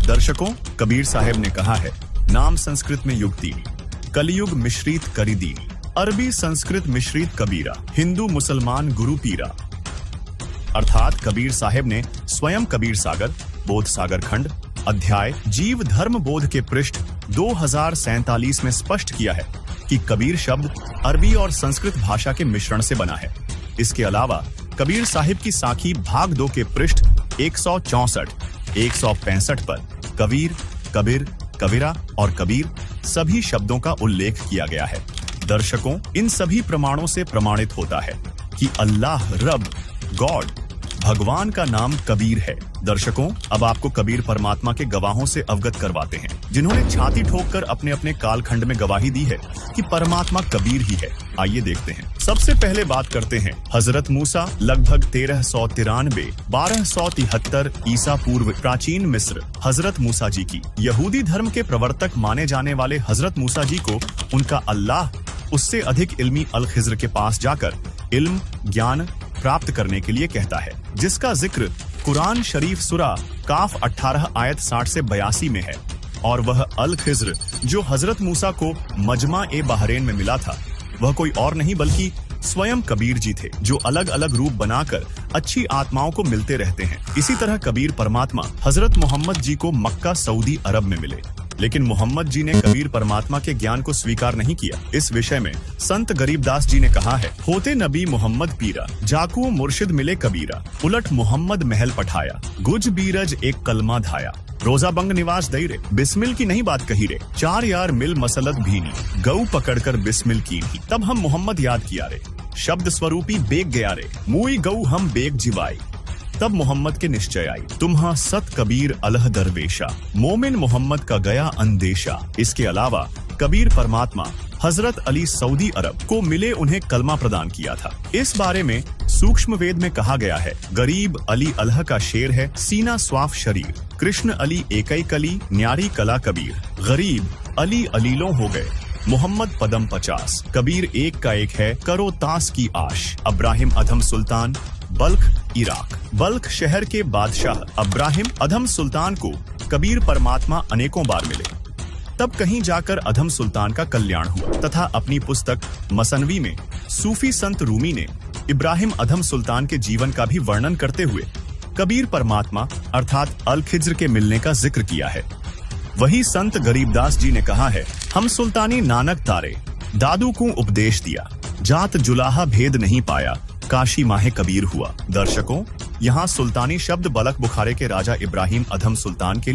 दर्शकों, कबीर साहब ने कहा है, नाम संस्कृत में युक्ति, कलयुग मिश्रित करी दीनी, अरबी संस्कृत मिश्रित कबीरा, हिंदू मुसलमान गुरु पीरा। अर्थात कबीर साहब ने स्वयं कबीर सागर, बोध सागर खंड, अध्याय जीव धर्म बोध के पृष्ठ 2047 में स्पष्ट किया है कि कबीर शब्द अरबी और संस्कृत भाषा के मिश्रण से बना है। इसके अलावा कबीर साहिब की साखी भाग 2 के पृष्ठ 164, 165 पर कबीर, कबीर, कबीरा और कबीर सभी शब्दों का उल्लेख किया गया है। दर्शकों, इन सभी प्रमाणों से प्रमाणित होता है कि अल्लाह रब, गॉड, भगवान का नाम कबीर है। दर्शकों, अब आपको कबीर परमात्मा के गवाहों से अवगत करवाते हैं, जिन्होंने छाती ठोककर अपने अपने कालखंड में गवाही दी है कि परमात्मा कबीर ही है। आइए देखते हैं। सबसे पहले बात करते हैं हजरत मूसा लगभग 1393 1273 ईसा पूर्व प्राचीन मिस्र हजरत मूसा जी की। यहूदी धर्म के प्रवर्तक माने जाने वाले हजरत मूसा जी को उनका अल्लाह उससे अधिक इल्मी अल खिज्र के पास जाकर इल्म ज्ञान प्राप्त करने के लिए कहता है, जिसका जिक्र कुरान शरीफ सूरा काफ 18 आयत 60 से 82 में है। और वह अल खिज्र जो हजरत मूसा को मजमा ए बहरेन में मिला था, वह कोई और नहीं बल्कि स्वयं कबीर जी थे, जो अलग अलग रूप बनाकर अच्छी आत्माओं को मिलते रहते हैं। इसी तरह कबीर परमात्मा हजरत मोहम्मद जी को मक्का सऊदी अरब में मिले, लेकिन मोहम्मद जी ने कबीर परमात्मा के ज्ञान को स्वीकार नहीं किया। इस विषय में संत गरीबदास जी ने कहा है, होते नबी मोहम्मद पीरा, जाकू मुर्शिद मिले कबीरा, उलट मोहम्मद महल पठाया, गुज बीरज एक कलमा धाया, रोजा बंग निवास दई रे, बिस्मिल की नहीं बात कही रे, 4 यार मिल मसलत भीनी, गऊ पकड़कर बिस्मिल की ही, तब हम मोहम्मद याद किया रे, शब्द स्वरूपी बेग गया रे, मुई गऊ हम बेग जिवाई, तब मोहम्मद के निश्चय आई, तुम्हा सत कबीर अलह दरवेशा, मोमिन मोहम्मद का गया अंदेशा। इसके अलावा कबीर परमात्मा हजरत अली सऊदी अरब को मिले, उन्हें कलमा प्रदान किया था। इस बारे में सूक्ष्म वेद में कहा गया है, गरीब अली अल्लाह का शेर है, सीना स्वाफ शरीर, कृष्ण अली एकई कली, न्यारी कला कबीर, गरीब अली अलीलों हो गए, मोहम्मद पदम 50, कबीर एक का एक है, करो तास की आश। अब्राहिम अधम सुल्तान, बल्ख इराक। बल्ख शहर के बादशाह अब्राहिम अधम सुल्तान को कबीर परमात्मा अनेकों बार मिले, तब कहीं जाकर अधम सुल्तान का कल्याण हुआ तथा अपनी पुस्तक मसनवी में सूफी संत रूमी ने इब्राहिम अधम सुल्तान के जीवन का भी वर्णन करते हुए कबीर परमात्मा अर्थात अल खिज्र के मिलने का जिक्र किया है। वही संत गरीबदास जी ने कहा है, हम सुल्तानी नानक तारे, दादू को उपदेश दिया, जात जुलाहा भेद नहीं पाया, काशी माहे कबीर हुआ। दर्शकों, यहाँ सुल्तानी शब्द बलख बुखारे के राजा इब्राहिम अधम सुल्तान के